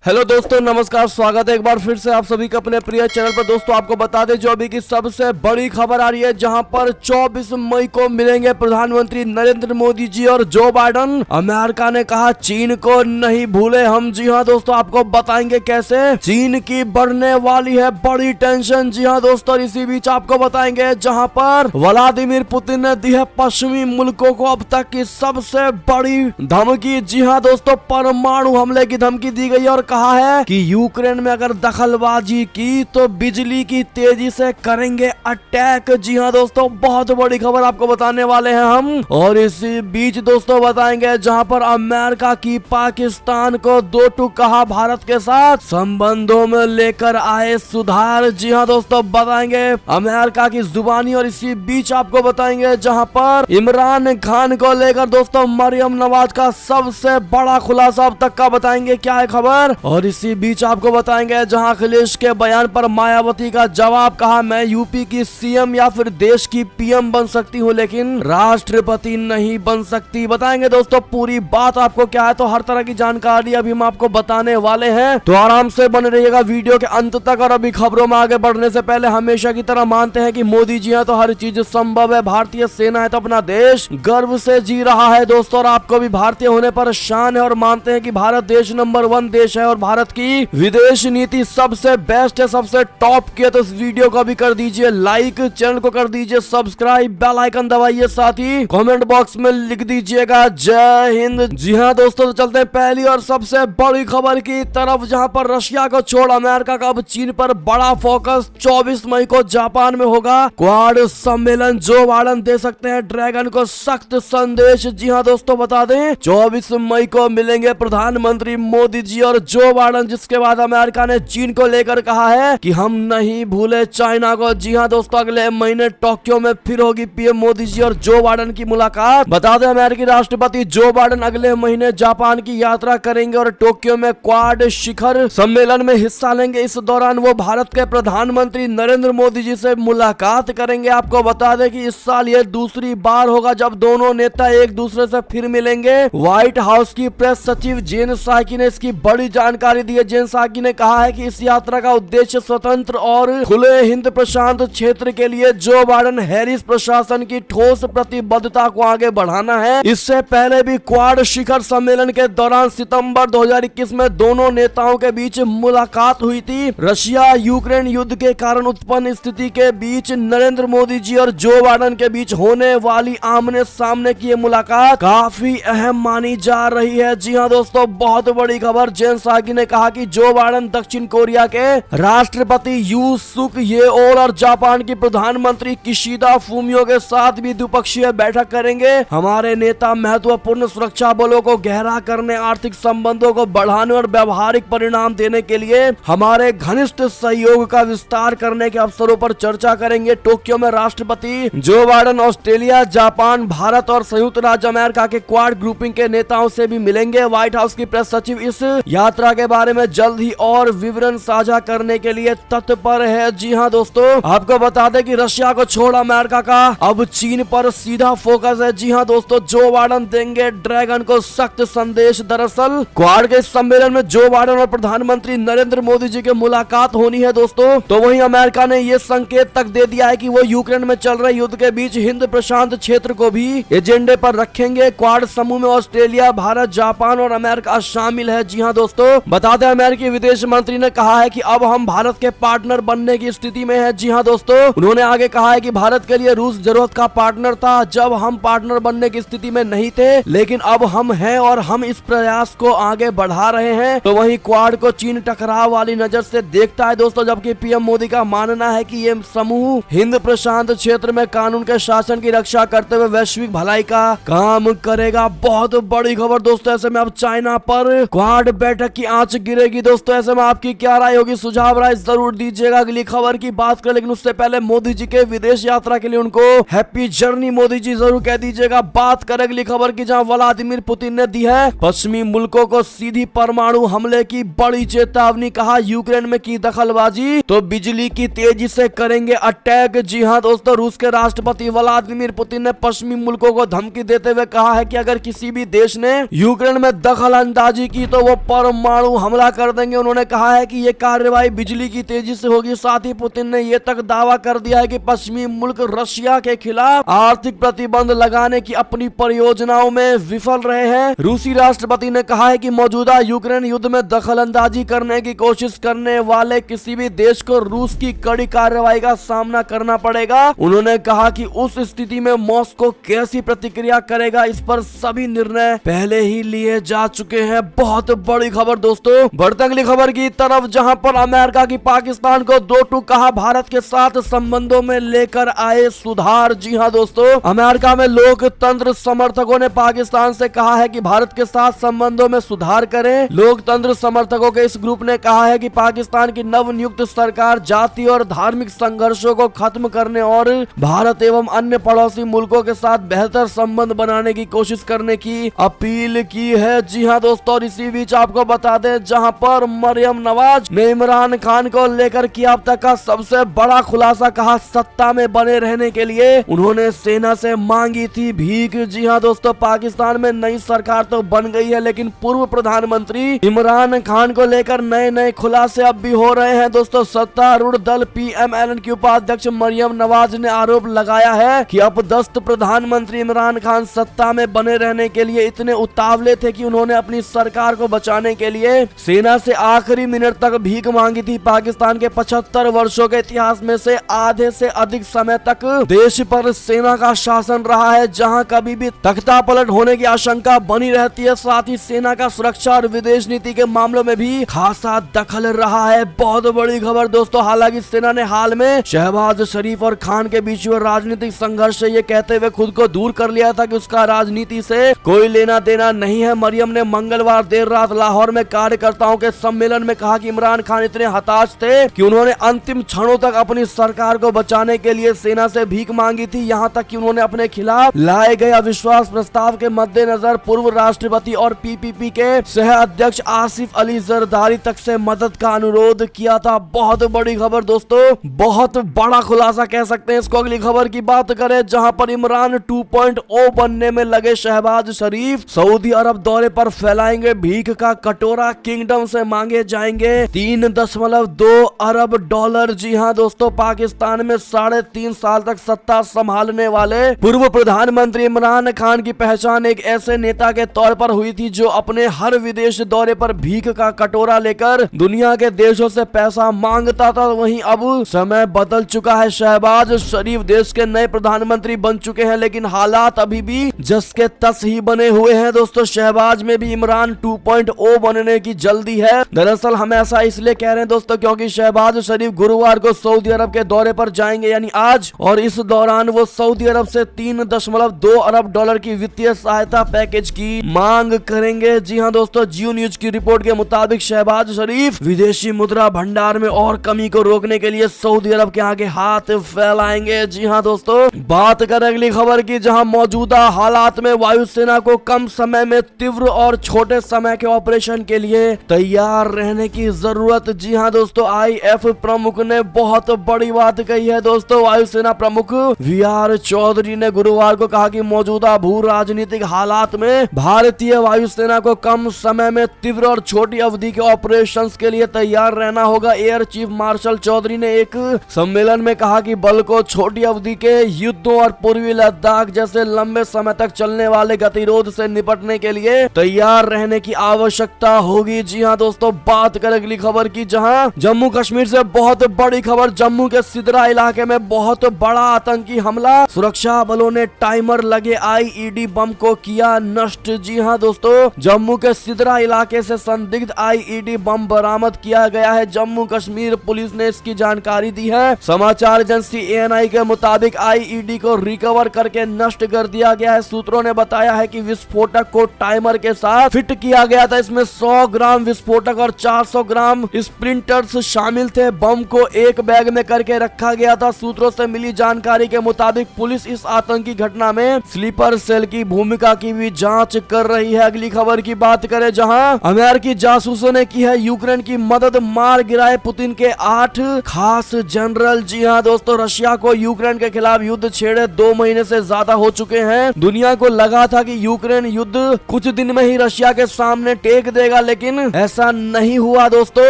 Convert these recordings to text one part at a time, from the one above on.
Hello दोस्तों, नमस्कार। स्वागत है एक बार फिर से आप सभी का अपने प्रिय चैनल पर। दोस्तों आपको बता दें जो अभी की सबसे बड़ी खबर आ रही है, जहां पर 24 मई को मिलेंगे प्रधानमंत्री नरेंद्र मोदी जी और जो बाइडन। अमेरिका ने कहा चीन को नहीं भूले हम। जी हाँ दोस्तों, आपको बताएंगे कैसे चीन की बढ़ने वाली है बड़ी टेंशन। जी हाँ दोस्तों, इसी बीच आपको बताएंगे जहां पर व्लादिमीर पुतिन ने दी है पश्चिमी मुल्कों को अब तक की सबसे बड़ी धमकी। जी हाँ दोस्तों, परमाणु हमले की धमकी दी गई और कहा है कि यूक्रेन में अगर दखलबाजी की तो बिजली की तेजी से करेंगे अटैक। जी हाँ दोस्तों, बहुत बड़ी खबर आपको बताने वाले हैं हम। और इसी बीच दोस्तों बताएंगे जहां पर अमेरिका की पाकिस्तान को दो टूक कहा भारत के साथ संबंधों में लेकर आए सुधार। जी हाँ दोस्तों, बताएंगे अमेरिका की जुबानी। और इसी बीच आपको बताएंगे जहां पर इमरान खान को लेकर दोस्तों मरियम नवाज का सबसे बड़ा खुलासा अब तक का बताएंगे क्या है खबर। और इसी बीच आपको बताएंगे जहां अखिलेश के बयान पर मायावती का जवाब, कहा मैं यूपी की सीएम या फिर देश की पीएम बन सकती हूं लेकिन राष्ट्रपति नहीं बन सकती। बताएंगे दोस्तों पूरी बात आपको क्या है, तो हर तरह की जानकारी अभी हम आपको बताने वाले हैं, तो आराम से बने रहिएगा वीडियो के अंत तक। और अभी खबरों में आगे बढ़ने से पहले हमेशा की तरह मानते हैं कि मोदी जी हैं तो हर चीज संभव है। भारतीय सेना है तो अपना देश गर्व से जी रहा है दोस्तों, और आपको भी भारतीय होने पर शान है। और मानते हैं कि भारत देश नंबर 1 देश है और भारत की विदेश नीति सबसे बेस्ट है, सबसे टॉप की है। तो इस वीडियो को भी कर दीजिए लाइक, चैनल को कर दीजिए सब्सक्राइब, बेल आइकन दबाइए, साथ ही कमेंट बॉक्स में लिख दीजिएगा जय हिंद। जी हाँ दोस्तों, तो चलते हैं पहली और सबसे बड़ी खबर की तरफ, जहां पर रशिया को छोड़ अमेरिका का अब चीन पर बड़ा फोकस। 24 मई को जापान में होगा क्वाड सम्मेलन। जो बाइडन दे सकते हैं ड्रैगन को सख्त संदेश। जी हाँ दोस्तों, बता दें 24 मई को मिलेंगे प्रधानमंत्री मोदी जी और जो बाइडन, जिसके बाद अमेरिका ने चीन को लेकर कहा है कि हम नहीं भूले चाइना को। जी हाँ दोस्तों, अगले महीने टोक्यो में फिर होगी पीएम मोदी जी और जो बाइडन की मुलाकात। बता दें अमेरिकी राष्ट्रपति जो बाइडन अगले महीने जापान की यात्रा करेंगे और टोक्यो में क्वाड शिखर सम्मेलन में हिस्सा लेंगे। इस दौरान वो भारत के प्रधानमंत्री नरेंद्र मोदी जी से मुलाकात करेंगे। आपको बता दें कि इस साल ये दूसरी बार होगा जब दोनों नेता एक दूसरे से फिर मिलेंगे। व्हाइट हाउस की प्रेस सचिव जेन साकी ने इसकी बड़ी जानकारी दी है। जेन साकी ने कहा है कि इस यात्रा का उद्देश्य स्वतंत्र और खुले हिंद प्रशांत क्षेत्र के लिए जो बाइडन हैरिस प्रशासन की ठोस प्रतिबद्धता को आगे बढ़ाना है। इससे पहले भी क्वाड शिखर सम्मेलन के दौरान सितंबर 2021 में दोनों नेताओं के बीच मुलाकात हुई थी। रशिया यूक्रेन युद्ध के कारण उत्पन्न स्थिति के बीच नरेंद्र मोदी जी और जो बाइडन के बीच होने वाली आमने सामने की मुलाकात काफी अहम मानी जा रही है। जी हाँ दोस्तों, बहुत बड़ी खबर। जेन साकी ने कहा कि जो बाइडन दक्षिण कोरिया के राष्ट्रपति यू सुक येओल और जापान की प्रधानमंत्री किशिदा फूमियो के साथ भी द्विपक्षीय बैठक करेंगे। हमारे नेता महत्वपूर्ण सुरक्षा बलों को गहरा करने, आर्थिक संबंधों को बढ़ाने और व्यावहारिक परिणाम देने के लिए हमारे घनिष्ठ सहयोग का विस्तार करने के अवसरों पर चर्चा करेंगे। टोक्यो में राष्ट्रपति जो बाइडन ऑस्ट्रेलिया, जापान, भारत और संयुक्त राज्य अमेरिका के क्वाड ग्रुपिंग के नेताओं से भी मिलेंगे। व्हाइट हाउस की प्रेस सचिव इस यात्रा के बारे में जल्द ही और विवरण साझा करने के लिए तत्पर है। जी हाँ दोस्तों, आपको बता दें कि रशिया को छोड़ अमेरिका का अब चीन पर सीधा फोकस है। जी हाँ दोस्तों, जो बाइडन देंगे ड्रैगन को सख्त संदेश। दरअसल क्वाड के सम्मेलन में जो बाइडन और प्रधानमंत्री नरेंद्र मोदी जी की मुलाकात होनी है दोस्तों। तो वहीं अमेरिका ने यह संकेत तक दे दिया है कि वो यूक्रेन में चल रहे युद्ध के बीच हिंद प्रशांत क्षेत्र को भी एजेंडे पर रखेंगे। क्वाड समूह में ऑस्ट्रेलिया, भारत, जापान और अमेरिका शामिल है। जी हाँ दोस्तों, बता दें अमेरिकी विदेश मंत्री ने कहा है कि अब हम भारत के पार्टनर बनने की स्थिति में है। जी हाँ दोस्तों, उन्होंने आगे कहा है कि भारत के लिए रूस जरूरत का पार्टनर था जब हम पार्टनर बनने की स्थिति में नहीं थे, लेकिन अब हम हैं और हम इस प्रयास को आगे बढ़ा रहे हैं। तो वहीं क्वाड को चीन टकराव वाली नजर से देखता है दोस्तों, जबकि पीएम मोदी का मानना है कि ये समूह हिंद प्रशांत क्षेत्र में कानून के शासन की रक्षा करते हुए वैश्विक भलाई का काम करेगा। बहुत बड़ी खबर दोस्तों, ऐसे में अब चाइना पर क्वाड बैठक की आंच गिरेगी दोस्तों। ऐसे में आपकी क्या राय होगी, सुझाव राय जरूर दीजिएगा। अगली खबर की बात करें, लेकिन उससे पहले मोदी जी के विदेश यात्रा के लिए उनको हैप्पी जर्नी मोदी जी जरूर कह दीजिएगा। बात करें अगली खबर की, जहां व्लादिमीर पुतिन ने दी है पश्चिमी मुल्कों को सीधी परमाणु हमले की बड़ी चेतावनी। कहा यूक्रेन में की दखलबाजी तो बिजली की तेजी से करेंगे अटैक। जी हाँ दोस्तों, रूस के राष्ट्रपति व्लादिमीर पुतिन ने पश्चिमी मुल्कों को धमकी देते हुए कहा है कि अगर किसी भी देश ने यूक्रेन में दखल अंदाजी की तो वो परमाणु परमाणु हमला कर देंगे। उन्होंने कहा है कि ये कार्रवाई बिजली की तेजी से होगी। साथ ही पुतिन ने ये तक दावा कर दिया है कि पश्चिमी मुल्क रशिया के खिलाफ आर्थिक प्रतिबंध लगाने की अपनी परियोजनाओं में विफल रहे हैं। रूसी राष्ट्रपति ने कहा है कि मौजूदा यूक्रेन युद्ध में दखल अंदाजी करने की कोशिश करने वाले किसी भी देश को रूस की कड़ी कार्रवाई का सामना करना पड़ेगा। उन्होंने कहा कि उस स्थिति में मॉस्को कैसी प्रतिक्रिया करेगा, इस पर सभी निर्णय पहले ही लिए जा चुके हैं। बहुत बड़ी खबर दोस्तों। बढ़ते अगली खबर की तरफ, जहां पर अमेरिका की पाकिस्तान को दो टूक कहा, भारत के साथ संबंधों में लेकर आए सुधार। जी हां दोस्तों, अमेरिका में लोकतंत्र समर्थकों ने पाकिस्तान से कहा है कि भारत के साथ संबंधों में सुधार करें। लोकतंत्र समर्थकों के इस ग्रुप ने कहा है कि पाकिस्तान की नवनियुक्त सरकार जाति और धार्मिक संघर्षों को खत्म करने और भारत एवं अन्य पड़ोसी मुल्कों के साथ बेहतर संबंध बनाने की कोशिश करने की अपील की है। जी हां दोस्तों, और इसी बीच आपको बता दें, जहां पर मरियम नवाज ने इमरान खान को लेकर किया अब तक का सबसे बड़ा खुलासा। कहा सत्ता में बने रहने के लिए उन्होंने सेना से मांगी थी भीख। जी हां दोस्तों, पाकिस्तान में नई सरकार तो बन गई है, लेकिन पूर्व प्रधानमंत्री इमरान खान को लेकर नए नए खुलासे अब भी हो रहे हैं। दोस्तों, सत्तारूढ़ दल PMLN की उपाध्यक्ष मरियम नवाज ने आरोप लगाया है कि अपदस्थ प्रधानमंत्री इमरान खान सत्ता में बने रहने के लिए इतने उतावले थे कि उन्होंने अपनी सरकार को बचाने के लिए सेना से आखिरी मिनट तक भीख मांगी थी। पाकिस्तान के 75 वर्षों के इतिहास में से आधे से अधिक समय तक देश पर सेना का शासन रहा है, जहां कभी भी तख्ता पलट होने की आशंका बनी रहती है। साथ ही सेना का सुरक्षा और विदेश नीति के मामलों में भी खासा दखल रहा है। बहुत बड़ी खबर दोस्तों। हालांकि सेना ने हाल में शहबाज शरीफ और खान के बीच हुए राजनीतिक संघर्ष से ये कहते हुए खुद को दूर कर लिया था कि उसका राजनीति से कोई लेना देना नहीं है। मरियम ने मंगलवार देर रात लाहौर में कार्यकर्ताओं के सम्मेलन में कहा कि इमरान खान इतने हताश थे कि उन्होंने अंतिम क्षणों तक अपनी सरकार को बचाने के लिए सेना से भीख मांगी थी। यहाँ तक कि उन्होंने अपने खिलाफ लाए गए अविश्वास प्रस्ताव के मद्देनजर पूर्व राष्ट्रपति और PPP के सह अध्यक्ष आसिफ अली जरदारी तक से मदद का अनुरोध किया था। बहुत बड़ी खबर दोस्तों, बहुत बड़ा खुलासा कह सकते हैं इसको। अगली खबर की बात करें, जहां पर इमरान 2.0 बनने में लगे शहबाज शरीफ सऊदी अरब दौरे पर फैलाएंगे भीख का कटोरा। किंगडम से मांगे जाएंगे 3.2 अरब डॉलर। जी हां दोस्तों, पाकिस्तान में 3.5 साल तक सत्ता संभालने वाले पूर्व प्रधानमंत्री इमरान खान की पहचान एक ऐसे नेता के तौर पर हुई थी जो अपने हर विदेश दौरे पर भीख का कटोरा लेकर दुनिया के देशों से पैसा मांगता था। वहीं अब समय बदल चुका है। शहबाज शरीफ देश के नए प्रधानमंत्री बन चुके हैं, लेकिन हालात अभी भी जस के तस ही बने हुए हैं। दोस्तों, शहबाज में भी इमरान 2.0 बनने की जल्दी है। दरअसल हम ऐसा इसलिए कह रहे हैं दोस्तों, क्योंकि शहबाज शरीफ गुरुवार को सऊदी अरब के दौरे पर जाएंगे, यानी आज, और इस दौरान वो सऊदी अरब से 3.2 अरब डॉलर की वित्तीय सहायता पैकेज की मांग करेंगे। जी हां दोस्तों, जियो न्यूज की रिपोर्ट के मुताबिक शहबाज शरीफ विदेशी मुद्रा भंडार में और कमी को रोकने के लिए सऊदी अरब के आगे हाथ फैलाएंगे। जी हां दोस्तों, बात करें अगली खबर की, जहां मौजूदा हालात में वायुसेना को कम समय में तीव्र और छोटे समय के ऑपरेशन के लिए तैयार रहने की जरूरत। जी हां दोस्तों, IF प्रमुख ने बहुत बड़ी बात कही है। दोस्तों, वायुसेना प्रमुख VR चौधरी ने गुरुवार को कहा कि मौजूदा भू राजनीतिक हालात में भारतीय वायुसेना को कम समय में तीव्र और छोटी अवधि के ऑपरेशंस के लिए तैयार रहना होगा। एयर चीफ मार्शल चौधरी ने एक सम्मेलन में कहा कि बल को छोटी अवधि के युद्धों और पूर्वी लद्दाख जैसे लंबे समय तक चलने वाले गतिरोध से निपटने के लिए तैयार रहने की आवश्यकता होगी। जी हां दोस्तों, बात करें अगली खबर की, जहां जम्मू कश्मीर से बहुत बड़ी खबर। जम्मू के सिदरा इलाके में बहुत बड़ा आतंकी हमला। सुरक्षा बलों ने टाइमर लगे IED बम को किया नष्ट। जी हां दोस्तों, जम्मू के सिदरा इलाके से संदिग्ध IED बम बरामद किया गया है। जम्मू कश्मीर पुलिस ने इसकी जानकारी दी है। समाचार एजेंसी ANI के मुताबिक IED को रिकवर करके नष्ट कर दिया गया है। सूत्रों ने बताया है कि विस्फोटक को टाइमर के साथ फिट किया गया था। इसमें 100 ग्राम विस्फोटक और 400 ग्राम स्प्लिंटर्स शामिल थे। बम को एक बैग में करके रखा गया था। सूत्रों से मिली जानकारी के मुताबिक पुलिस इस आतंकी घटना में स्लीपर सेल की भूमिका की भी जांच कर रही है। अगली खबर की बात करें, जहां अमेरिकी जासूसों ने की है यूक्रेन की मदद, मार गिराए पुतिन के 8 खास जनरल। जी हां दोस्तों, रशिया को यूक्रेन के खिलाफ युद्ध छेड़े 2 महीने से ज्यादा हो चुके हैं। दुनिया को लगा था कि यूक्रेन युद्ध कुछ दिन में ही रशिया के सामने टेक देगा, मिलेगा, लेकिन ऐसा नहीं हुआ दोस्तों।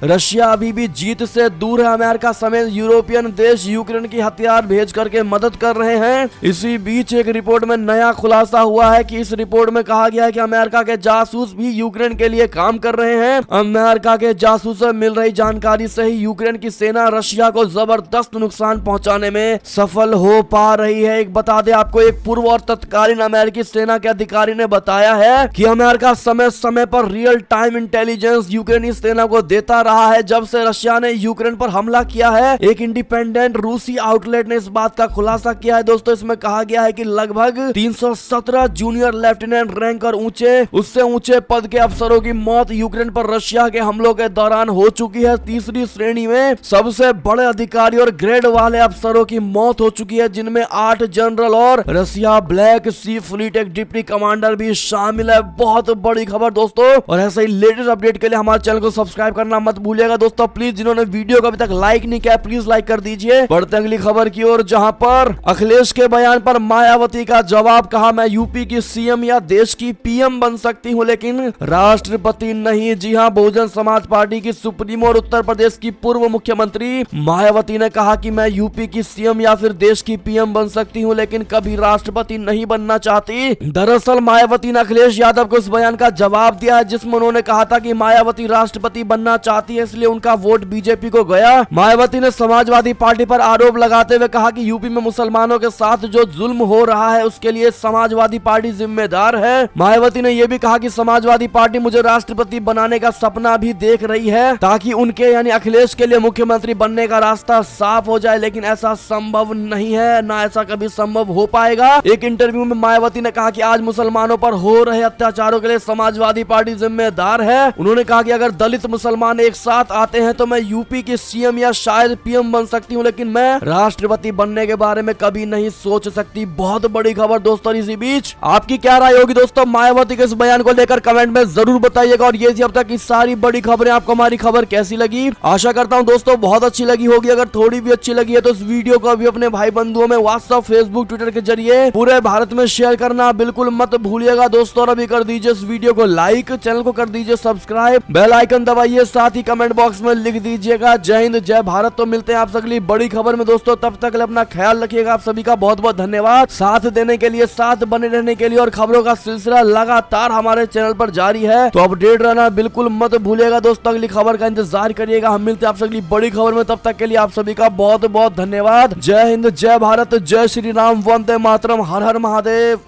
रशिया अभी भी जीत से दूर है। अमेरिका समेत यूरोपियन देश यूक्रेन की हथियार भेज करके मदद कर रहे हैं। इसी बीच एक रिपोर्ट में नया खुलासा हुआ है कि इस रिपोर्ट में कहा गया है कि अमेरिका के जासूस भी यूक्रेन के लिए काम कर रहे हैं। अमेरिका के जासूस से मिल रही जानकारी से ही यूक्रेन की सेना रशिया को जबरदस्त नुकसान पहुंचाने में सफल हो पा रही है। एक बता दें आपको, एक पूर्व और तत्कालीन अमेरिकी सेना के अधिकारी ने बताया है कि अमेरिका समय समय पर रियल टाइम इंटेलिजेंस यूक्रेनी सेना को देता रहा है जब से रशिया ने यूक्रेन पर हमला किया है। एक इंडिपेंडेंट रूसी आउटलेट ने इस बात का खुलासा किया है दोस्तों। इसमें कहा गया है कि लगभग 317 जूनियर लेफ्टिनेंट रैंक और उससे ऊंचे पद के अफसरों की मौत यूक्रेन पर रशिया के हमलों के दौरान हो चुकी है। तीसरी श्रेणी में सबसे बड़े अधिकारी और ग्रेड वाले अफसरों की मौत हो चुकी है, जिनमें 8 जनरल और रशिया ब्लैक सी फ्लीट एक डिप्टी कमांडर भी शामिल है। बहुत बड़ी खबर दोस्तों, और ऐसे ही लेटेस्ट अपडेट के लिए हमारे चैनल को सब्सक्राइब करना मत भूलिएगा दोस्तों। प्लीज जिन्होंने वीडियो को अभी तक लाइक नहीं किया प्लीज लाइक कर दीजिए। बढ़ते अगली खबर की ओर, जहां पर अखिलेश के बयान पर मायावती का जवाब। कहा, मैं यूपी की सीएम या देश की पीएम बन सकती हूं लेकिन राष्ट्रपति नहीं। जी हां, बहुजन समाज पार्टी की सुप्रीमो और उत्तर प्रदेश की पूर्व मुख्यमंत्री मायावती ने कहा कि मैं यूपी की सीएम या फिर देश की पीएम बन सकती हूं लेकिन कभी राष्ट्रपति नहीं बनना चाहती। दरअसल मायावती ने अखिलेश यादव को इस बयान का जवाब दिया है जिसमें उन्होंने कहा था कि मायावती राष्ट्रपति बनना चाहती है, इसलिए उनका वोट बीजेपी को गया। मायावती ने समाजवादी पार्टी पर आरोप लगाते हुए कहा कि यूपी में मुसलमानों के साथ जो जुल्म हो रहा है उसके लिए समाजवादी पार्टी जिम्मेदार है। मायावती ने यह भी कहा कि समाजवादी पार्टी मुझे राष्ट्रपति बनाने का सपना भी देख रही है ताकि उनके यानी अखिलेश के लिए मुख्यमंत्री बनने का रास्ता साफ हो जाए, लेकिन ऐसा संभव नहीं है, ना ऐसा कभी संभव हो पाएगा। एक इंटरव्यू में मायावती ने कहा कि आज मुसलमानों पर हो रहे अत्याचारों के लिए समाजवादी पार्टी जिम्मेदार है। उन्होंने कहा कि अगर दलित मुसलमान एक साथ आते हैं तो मैं यूपी की सीएम या शायद पीएम बन सकती हूँ लेकिन मैं राष्ट्रपति बनने के बारे में कभी नहीं सोच सकती। बहुत बड़ी खबर दोस्तों। इसी बीच आपकी क्या राय होगी दोस्तों मायावती के इस बयान को लेकर कमेंट में जरूर बताइएगा। और ये थी अब तक की सारी बड़ी खबरें। आपको हमारी खबर कैसी लगी? आशा करता हूँ दोस्तों बहुत अच्छी लगी होगी। अगर थोड़ी भी अच्छी लगी है तो इस वीडियो को अभी अपने भाई बंधुओं में व्हाट्सएप, फेसबुक, ट्विटर के जरिए पूरे भारत में शेयर करना बिल्कुल मत भूलिएगा दोस्तों। और अभी कर दीजिए इस वीडियो को लाइक, चैनल को कर दीजिए सब्सक्राइब, बेल आइकन दबाइए, साथ ही कमेंट बॉक्स में लिख दीजिएगा जय हिंद जय भारत। तो मिलते हैं आप अगली बड़ी खबर में दोस्तों, तब तक अपना ख्याल रखिएगा। आप सभी का बहुत बहुत धन्यवाद साथ देने के लिए, साथ बने रहने के लिए। और खबरों का सिलसिला लगातार हमारे चैनल पर जारी है तो अपडेट रहना बिल्कुल मत भूलिएगा दोस्तों। अगली खबर का इंतजार करिएगा। हम मिलते हैं आप अगली बड़ी खबर में, तब तक के लिए आप सभी का बहुत बहुत धन्यवाद। जय हिंद जय भारत, जय श्री राम, वंदे मातरम, हर हर महादेव।